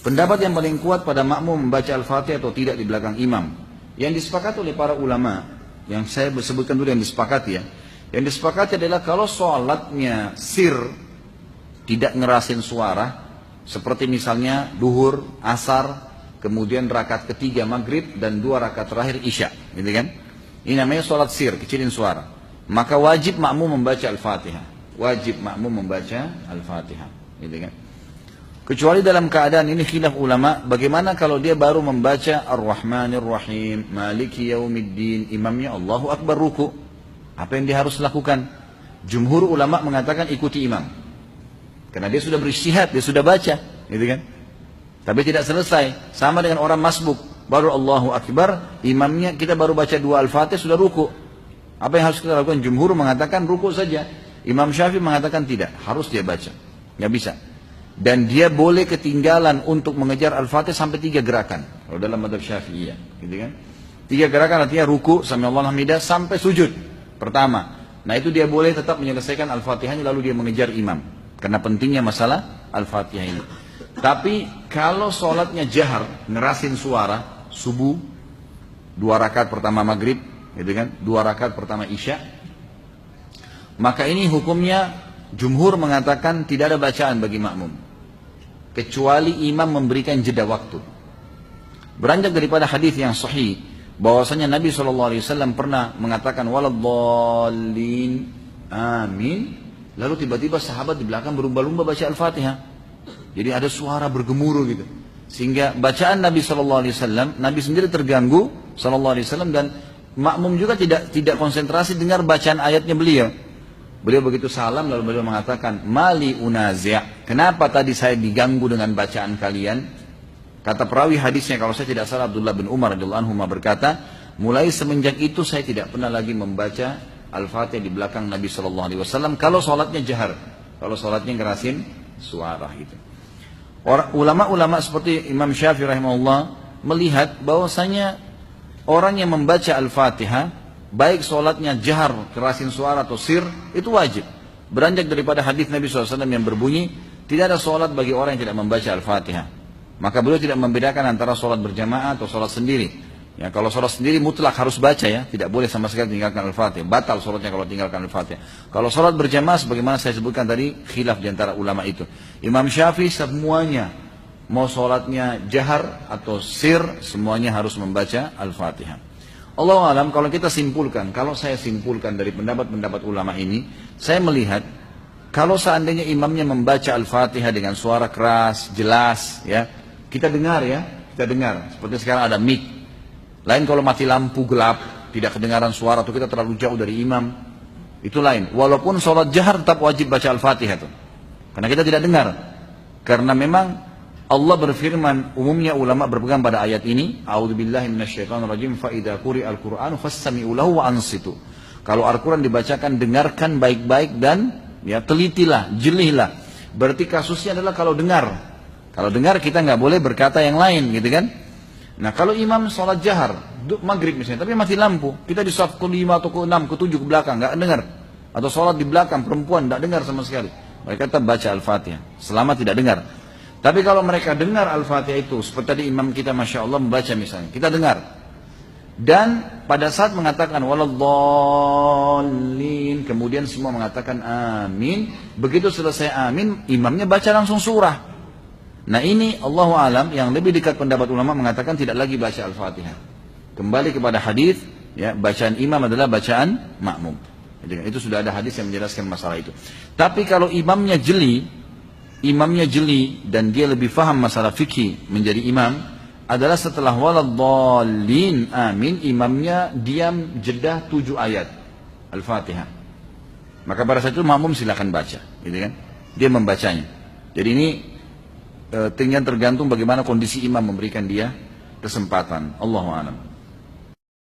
Pendapat yang paling kuat pada makmum membaca Al-Fatihah atau tidak di belakang imam, yang disepakati oleh para ulama, yang saya sebutkan dulu yang disepakati ya. Yang disepakati adalah kalau sholatnya sir, tidak ngerasin suara, seperti misalnya duhur, asar, kemudian rakaat ketiga maghrib dan 2 rakaat terakhir isya, gitu kan? Ini namanya sholat sir, kecilin suara. Maka wajib makmum membaca Al-Fatihah. Wajib makmum membaca Al-Fatihah, gitu kan? Kecuali dalam keadaan ini khilaf ulama, bagaimana kalau dia baru membaca Ar-Rahmanir Rahim, Maliki Yaumiddin, imamnya Allahu Akbar ruku. Apa yang dia harus lakukan? Jumhur ulama mengatakan ikuti imam. Karena dia sudah berijtihad, dia sudah baca, gitu kan? Tapi tidak selesai. Sama dengan orang masbuk, baru Allahu Akbar, imamnya kita baru baca 2 Al-Fatihah sudah ruku. Apa yang harus kita lakukan? Jumhur mengatakan ruku saja. Imam Syafi'i mengatakan tidak, harus dia baca. Nggak bisa. Dan dia boleh ketinggalan untuk mengejar Al-Fatihah sampai 3 gerakan. Kalau dalam madzhab Syafi'iyah, gitu kan? 3 gerakan artinya ruku, sami'allahu hamidah, sampai sujud pertama. Nah itu dia boleh tetap menyelesaikan Al-Fatihahnya lalu dia mengejar imam. Karena pentingnya masalah Al-Fatihah ini. Tapi kalau sholatnya jahar, ngerasin suara, subuh, 2 rakaat pertama maghrib, gitu kan? 2 rakaat pertama isya, maka ini hukumnya jumhur mengatakan tidak ada bacaan bagi makmum, kecuali imam memberikan jeda waktu. Beranjak daripada hadis yang sahih bahwasanya Nabi SAW pernah mengatakan waladhdallin amin, lalu tiba-tiba sahabat di belakang berlumba-lumba baca Al-Fatihah. Jadi ada suara bergemuruh gitu, sehingga bacaan Nabi SAW, Nabi sendiri terganggu SAW, dan makmum juga tidak konsentrasi dengar bacaan ayatnya beliau. Beliau begitu salam lalu beliau mengatakan, mali unazi', kenapa tadi saya diganggu dengan bacaan kalian? Kata perawi hadisnya, kalau saya tidak salah Abdullah bin Umar radhiyallahu anhu berkata, mulai semenjak itu saya tidak pernah lagi membaca Al-Fatihah di belakang Nabi SAW kalau sholatnya jahar, kalau sholatnya ngerasin suara gitu. Ulama-ulama seperti Imam Syafi'i rahimahullah melihat bahwasanya orang yang membaca Al-Fatihah, baik sholatnya jahar, kerasin suara atau sir, itu wajib. Beranjak daripada hadis Nabi SAW yang berbunyi, tidak ada sholat bagi orang yang tidak membaca Al-Fatihah. Maka beliau tidak membedakan antara sholat berjamaah atau sholat sendiri. Ya, kalau sholat sendiri mutlak harus baca ya, tidak boleh sama sekali tinggalkan Al-Fatihah. Batal sholatnya kalau tinggalkan Al-Fatihah. Kalau sholat berjamaah, sebagaimana saya sebutkan tadi, khilaf di antara ulama itu. Imam Syafi'i semuanya, mau sholatnya jahar atau sir, semuanya harus membaca Al-Fatihah. Allahu alam, kalau kita simpulkan, kalau saya simpulkan dari pendapat-pendapat ulama ini, saya melihat kalau seandainya imamnya membaca Al-Fatihah dengan suara keras, jelas, ya, kita dengar ya, kita dengar. Seperti sekarang ada mic. Lain kalau mati lampu gelap, tidak kedengaran suara atau kita terlalu jauh dari imam, itu lain. Walaupun sholat jahar tetap wajib baca Al-Fatihah tuh, karena kita tidak dengar. Karena memang Allah berfirman, umumnya ulama berpegang pada ayat ini, a'udzubillahi minasyaitonirrajim, fa idza quri'al qur'anu fastami'u lahu wa ansitu. Kalau Al-Qur'an dibacakan, dengarkan baik-baik dan ya telitilah, jelihlah. Berarti kasusnya adalah kalau dengar. Kalau dengar kita nggak boleh berkata yang lain, gitu kan? Nah, kalau imam sholat jahar, maghrib misalnya, tapi mati lampu, kita di saf ke-5 atau ke-6, ke-7 ke belakang, nggak dengar. Atau sholat di belakang, perempuan nggak dengar sama sekali. Mereka tetap baca Al-Fatihah, selama tidak dengar. Tapi kalau mereka dengar Al-Fatihah itu, seperti tadi imam kita Masya Allah membaca misalnya, kita dengar. Dan pada saat mengatakan waladhdallin, kemudian semua mengatakan amin. Begitu selesai amin, imamnya baca langsung surah. Nah ini Allahu alam, yang lebih dekat pendapat ulama mengatakan tidak lagi baca Al-Fatihah. Kembali kepada hadis, ya, bacaan imam adalah bacaan makmum. Itu sudah ada hadis yang menjelaskan masalah itu. Tapi kalau imamnya jeli dan dia lebih faham masalah fikih menjadi imam, adalah setelah waladhdallin amin, imamnya diam jeda 7 ayat Al-Fatihah. Maka pada saat itu makmum silakan baca, gitu kan? Dia membacanya. Jadi ini tinggal tergantung bagaimana kondisi imam memberikan dia kesempatan. Allahu a'lam.